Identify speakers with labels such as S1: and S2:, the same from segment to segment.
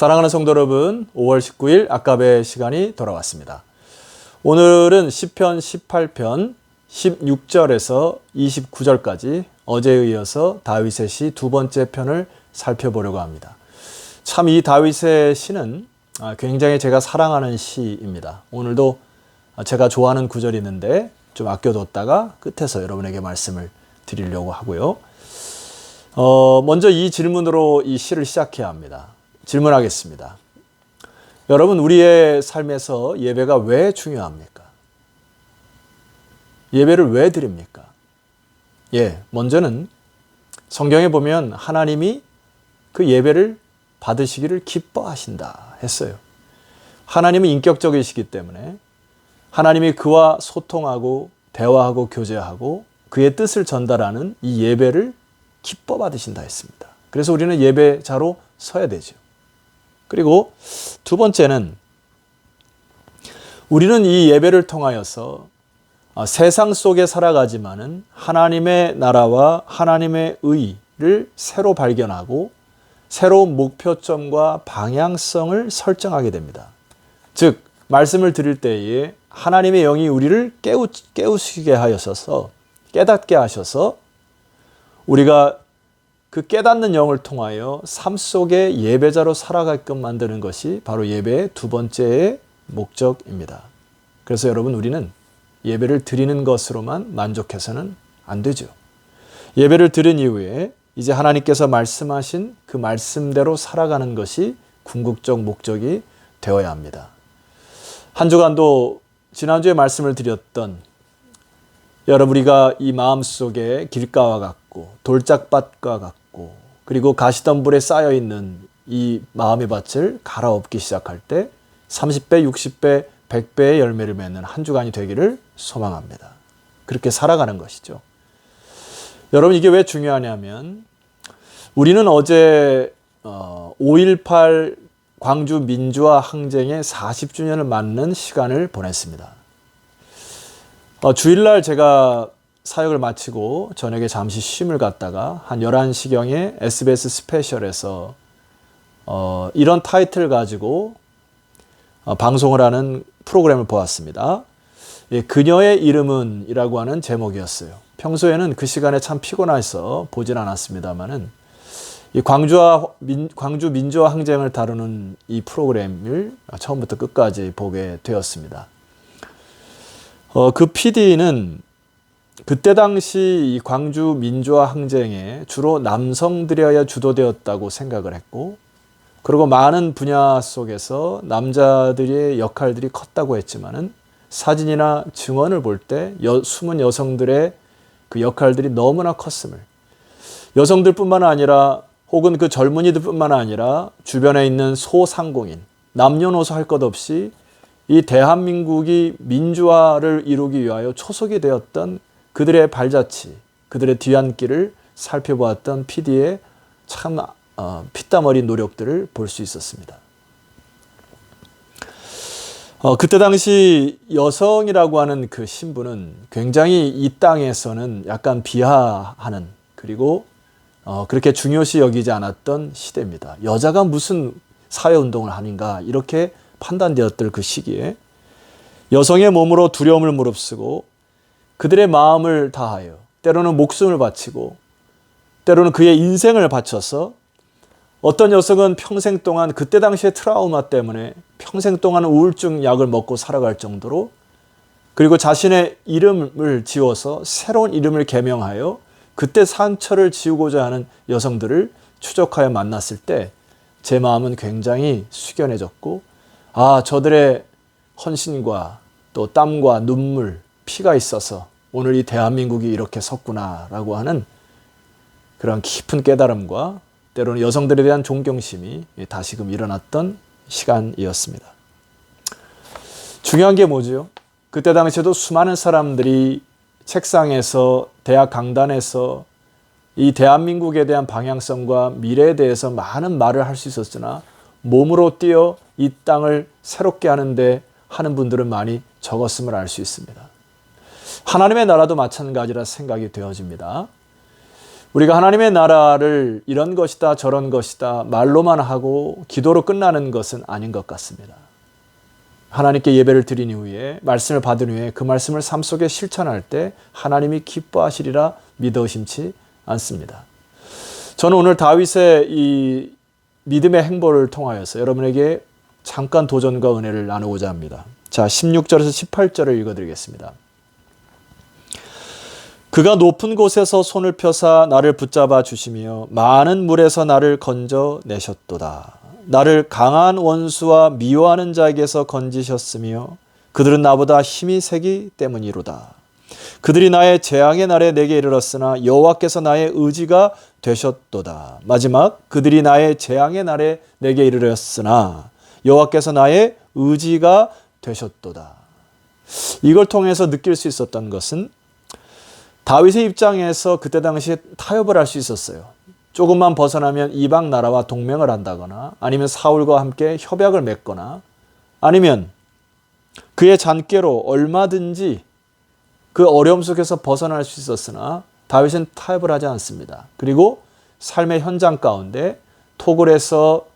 S1: 사랑하는 성도 여러분, 5월 19일 아까베 시간이 돌아왔습니다. 오늘은 시편 18편 16절에서 29절까지 어제에 이어서 다윗의 시 두 번째 편을 살펴보려고 합니다. 참 이 다윗의 시는 굉장히 제가 사랑하는 시입니다. 오늘도 제가 좋아하는 구절이 있는데 좀 아껴뒀다가 끝에서 여러분에게 말씀을 드리려고 하고요. 먼저 이 질문으로 이 시를 시작해야 합니다. 질문하겠습니다. 여러분, 우리의 삶에서 예배가 왜 중요합니까? 예배를 왜 드립니까? 먼저는 성경에 보면 하나님이 그 예배를 받으시기를 기뻐하신다 했어요. 하나님은 인격적이시기 때문에 하나님이 그와 소통하고 대화하고 교제하고 그의 뜻을 전달하는 이 예배를 기뻐 받으신다 했습니다. 그래서 우리는 예배자로 서야 되죠. 그리고 두 번째는 우리는 이 예배를 통하여서 세상 속에 살아가지만은 하나님의 나라와 하나님의 의를 새로 발견하고 새로운 목표점과 방향성을 설정하게 됩니다. 즉, 말씀을 드릴 때에 하나님의 영이 우리를 깨우시게 하셔서 깨닫게 하셔서 우리가 그 깨닫는 영을 통하여 삶 속에 예배자로 살아가게끔 만드는 것이 바로 예배의 두 번째의 목적입니다. 그래서 여러분, 우리는 예배를 드리는 것으로만 만족해서는 안 되죠. 예배를 드린 이후에 이제 하나님께서 말씀하신 그 말씀대로 살아가는 것이 궁극적 목적이 되어야 합니다. 한 주간도 지난주에 말씀을 드렸던 여러분, 우리가 이 마음속에 길가와 같고 돌짝밭과 같고 그리고 가시덤불에 쌓여있는 이 마음의 밭을 갈아엎기 시작할 때 30배, 60배, 100배의 열매를 맺는 한 주간이 되기를 소망합니다. 그렇게 살아가는 것이죠. 여러분, 이게 왜 중요하냐면 우리는 어제 5.18 광주 민주화 항쟁의 40주년을 맞는 시간을 보냈습니다. 주일날 제가 사역을 마치고 저녁에 잠시 쉼을 갖다가 한 11시경에 SBS 스페셜에서 이런 타이틀을 가지고 방송을 하는 프로그램을 보았습니다. 그녀의 이름은 이라고 하는 제목이었어요. 평소에는 그 시간에 참 피곤해서 보진 않았습니다만은 이 광주 민주화 항쟁을 다루는 이 프로그램을 처음부터 끝까지 보게 되었습니다. 그 PD는 그때 당시 이 광주 민주화 항쟁에 주로 남성들이어야 주도되었다고 생각을 했고, 그리고 많은 분야 속에서 남자들의 역할들이 컸다고 했지만은 사진이나 증언을 볼 때 숨은 여성들의 그 역할들이 너무나 컸음을, 여성들뿐만 아니라 혹은 그 젊은이들뿐만 아니라 주변에 있는 소상공인, 남녀노소 할 것 없이 이 대한민국이 민주화를 이루기 위하여 초석이 되었던 그들의 발자취, 그들의 뒤안길을 살펴보았던 PD의 참 피땀 어린 노력들을 볼 수 있었습니다. 그때 당시 여성이라고 하는 그 신분은 굉장히 이 땅에서는 약간 비하하는, 그리고 그렇게 중요시 여기지 않았던 시대입니다. 여자가 무슨 사회운동을 하는가 이렇게 판단되었던 그 시기에 여성의 몸으로 두려움을 무릅쓰고 그들의 마음을 다하여 때로는 목숨을 바치고 때로는 그의 인생을 바쳐서 어떤 여성은 평생 동안 그때 당시의 트라우마 때문에 평생 동안 우울증 약을 먹고 살아갈 정도로, 그리고 자신의 이름을 지워서 새로운 이름을 개명하여 그때 상처를 지우고자 하는 여성들을 추적하여 만났을 때 제 마음은 굉장히 숙연해졌고, 저들의 헌신과 또 땀과 눈물, 피가 있어서 오늘 이 대한민국이 이렇게 섰구나라고 하는 그런 깊은 깨달음과 때로는 여성들에 대한 존경심이 다시금 일어났던 시간이었습니다. 중요한 게 뭐죠? 그때 당시에도 수많은 사람들이 책상에서, 대학 강단에서 이 대한민국에 대한 방향성과 미래에 대해서 많은 말을 할 수 있었으나 몸으로 뛰어 이 땅을 새롭게 하는데 하는 분들은 많이 적었음을 알 수 있습니다. 하나님의 나라도 마찬가지라 생각이 되어집니다. 우리가 하나님의 나라를 이런 것이다 저런 것이다 말로만 하고 기도로 끝나는 것은 아닌 것 같습니다. 하나님께 예배를 드린 이후에 말씀을 받은 후에 그 말씀을 삶 속에 실천할 때 하나님이 기뻐하시리라 믿어 의심치 않습니다. 저는 오늘 다윗의 이 믿음의 행보를 통하여서 여러분에게 잠깐 도전과 은혜를 나누고자 합니다. 자, 16절에서 18절을 읽어드리겠습니다. 그가 높은 곳에서 손을 펴사 나를 붙잡아 주시며 많은 물에서 나를 건져 내셨도다. 나를 강한 원수와 미워하는 자에게서 건지셨으며 그들은 나보다 힘이 세기 때문이로다. 그들이 나의 재앙의 날에 내게 이르렀으나 여호와께서 나의 의지가 되셨도다. 마지막 그들이 나의 재앙의 날에 내게 이르렀으나 여호와께서 나의 의지가 되셨도다. 이걸 통해서 느낄 수 있었던 것은 다윗의 입장에서 그때 당시에 타협을 할 수 있었어요. 조금만 벗어나면 이방 나라와 동맹을 한다거나 아니면 사울과 함께 협약을 맺거나 아니면 그의 잔꾀로 얼마든지 그 어려움 속에서 벗어날 수 있었으나 다윗은 타협을 하지 않습니다. 그리고 삶의 현장 가운데 토굴에서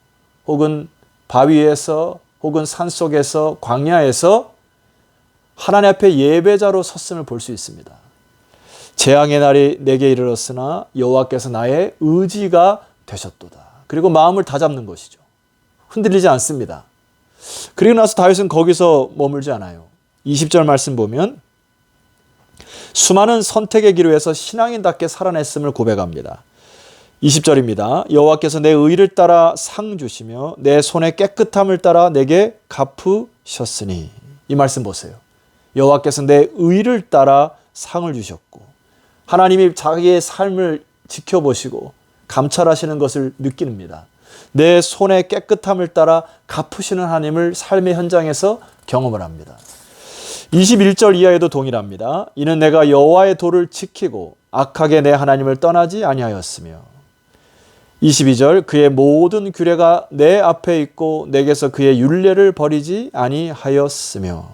S1: 혹은 바위에서 혹은 산속에서 광야에서 하나님 앞에 예배자로 섰음을 볼 수 있습니다. 재앙의 날이 내게 이르렀으나 여호와께서 나의 의지가 되셨도다. 그리고 마음을 다잡는 것이죠. 흔들리지 않습니다. 그리고 나서 다윗은 거기서 머물지 않아요. 20절 말씀 보면 수많은 선택의 기로에서 신앙인답게 살아냈음을 고백합니다. 20절입니다. 여호와께서 내 의를 따라 상 주시며 내 손의 깨끗함을 따라 내게 갚으셨으니. 이 말씀 보세요. 여호와께서 내 의를 따라 상을 주셨고 하나님이 자기의 삶을 지켜보시고 감찰하시는 것을 느낍니다. 내 손의 깨끗함을 따라 갚으시는 하나님을 삶의 현장에서 경험을 합니다. 21절 이하에도 동일합니다. 이는 내가 여호와의 도를 지키고 악하게 내 하나님을 떠나지 아니하였으며 22절 그의 모든 규례가 내 앞에 있고 내게서 그의 율례를 버리지 아니하였으며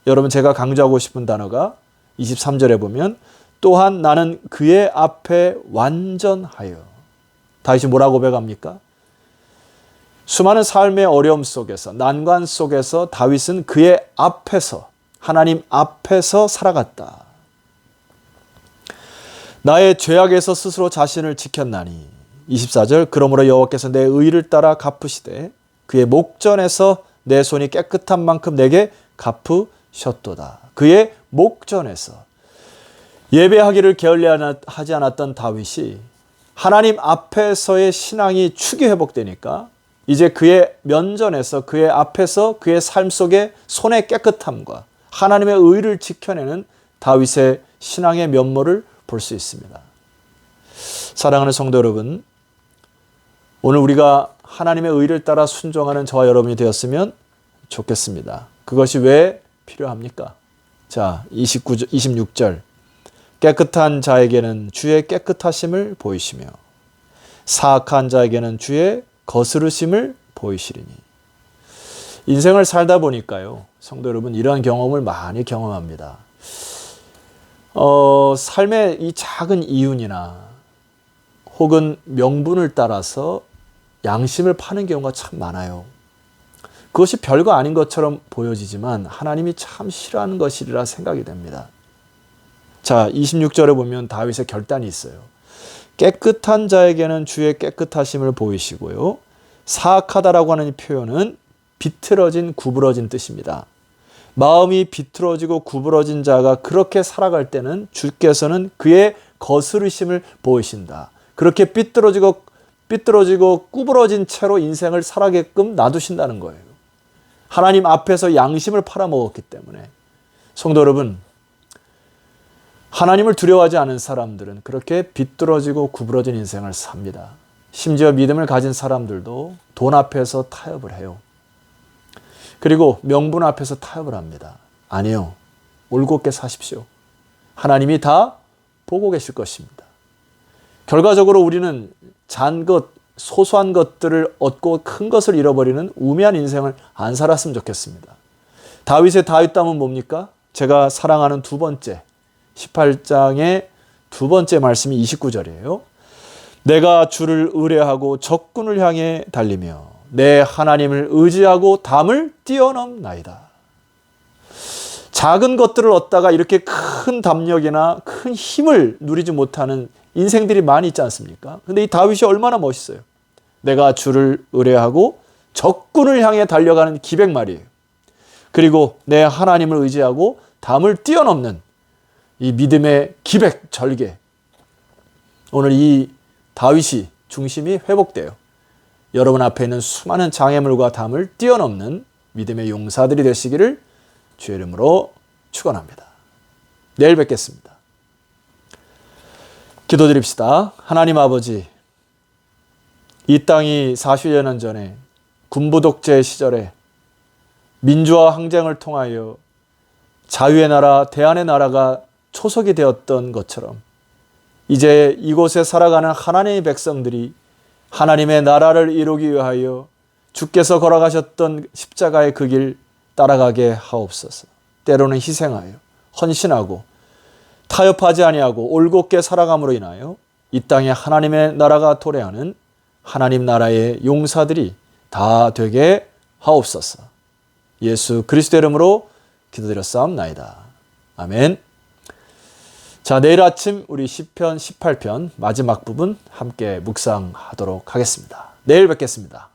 S1: 여러분 제가 강조하고 싶은 단어가 23절에 보면 또한 나는 그의 앞에 완전하여 다윗이 뭐라고 고백합니까? 수많은 삶의 어려움 속에서 난관 속에서 다윗은 그의 앞에서 하나님 앞에서 살아갔다. 나의 죄악에서 스스로 자신을 지켰나니 24절 그러므로 여호와께서 내 의를 따라 갚으시되 그의 목전에서 내 손이 깨끗한 만큼 내게 갚으셨도다. 그의 목전에서 예배하기를 게을리하지 않았던 다윗이 하나님 앞에서의 신앙이 축이 회복되니까 이제 그의 면전에서 그의 앞에서 그의 삶 속에 손의 깨끗함과 하나님의 의를 지켜내는 다윗의 신앙의 면모를 볼 수 있습니다. 사랑하는 성도 여러분, 오늘 우리가 하나님의 의를 따라 순종하는 저와 여러분이 되었으면 좋겠습니다. 그것이 왜 필요합니까? 자, 26절 깨끗한 자에게는 주의 깨끗하심을 보이시며 사악한 자에게는 주의 거스르심을 보이시리니. 인생을 살다 보니까요, 성도 여러분 이러한 경험을 많이 경험합니다. 삶의 이 작은 이윤이나 혹은 명분을 따라서 양심을 파는 경우가 참 많아요. 그것이 별거 아닌 것처럼 보여지지만 하나님이 참 싫어하는 것이라 생각이 됩니다. 자, 26절에 보면 다윗의 결단이 있어요. 깨끗한 자에게는 주의 깨끗하심을 보이시고요. 사악하다라고 하는 이 표현은 비틀어진, 구부러진 뜻입니다. 마음이 비틀어지고 구부러진 자가 그렇게 살아갈 때는 주께서는 그의 거스르심을 보이신다. 그렇게 삐뚤어지고 구부러진 채로 인생을 살아게끔 놔두신다는 거예요. 하나님 앞에서 양심을 팔아먹었기 때문에. 성도 여러분, 하나님을 두려워하지 않은 사람들은 그렇게 비뚤어지고 구부러진 인생을 삽니다. 심지어 믿음을 가진 사람들도 돈 앞에서 타협을 해요. 그리고 명분 앞에서 타협을 합니다. 아니요. 올곧게 사십시오. 하나님이 다 보고 계실 것입니다. 결과적으로 우리는 잔 것, 소소한 것들을 얻고 큰 것을 잃어버리는 우매한 인생을 안 살았으면 좋겠습니다. 다윗의 다윗담은 뭡니까? 제가 사랑하는 두 번째 18장의 두 번째 말씀이 29절이에요. 내가 주를 의뢰하고 적군을 향해 달리며 내 하나님을 의지하고 담을 뛰어넘나이다. 작은 것들을 얻다가 이렇게 큰 담력이나 큰 힘을 누리지 못하는 인생들이 많이 있지 않습니까? 근데 이 다윗이 얼마나 멋있어요. 내가 주를 의뢰하고 적군을 향해 달려가는 기백말이에요. 그리고 내 하나님을 의지하고 담을 뛰어넘는 이 믿음의 기백 절개. 오늘 이 다윗이 중심이 회복돼요. 여러분 앞에 있는 수많은 장애물과 담을 뛰어넘는 믿음의 용사들이 되시기를 주의 이름으로 축원합니다. 내일 뵙겠습니다. 기도드립시다. 하나님 아버지, 이 땅이 40여 년 전에 군부 독재 시절에 민주화 항쟁을 통하여 자유의 나라, 대안의 나라가 초석이 되었던 것처럼 이제 이곳에 살아가는 하나님의 백성들이 하나님의 나라를 이루기 위하여 주께서 걸어가셨던 십자가의 그 길 따라가게 하옵소서. 때로는 희생하여 헌신하고 타협하지 아니하고 올곧게 살아감으로 인하여 이 땅에 하나님의 나라가 도래하는 하나님 나라의 용사들이 다 되게 하옵소서. 예수 그리스도 이름으로 기도드렸사옵나이다. 아멘. 자, 내일 아침 우리 시편 18편 마지막 부분 함께 묵상하도록 하겠습니다. 내일 뵙겠습니다.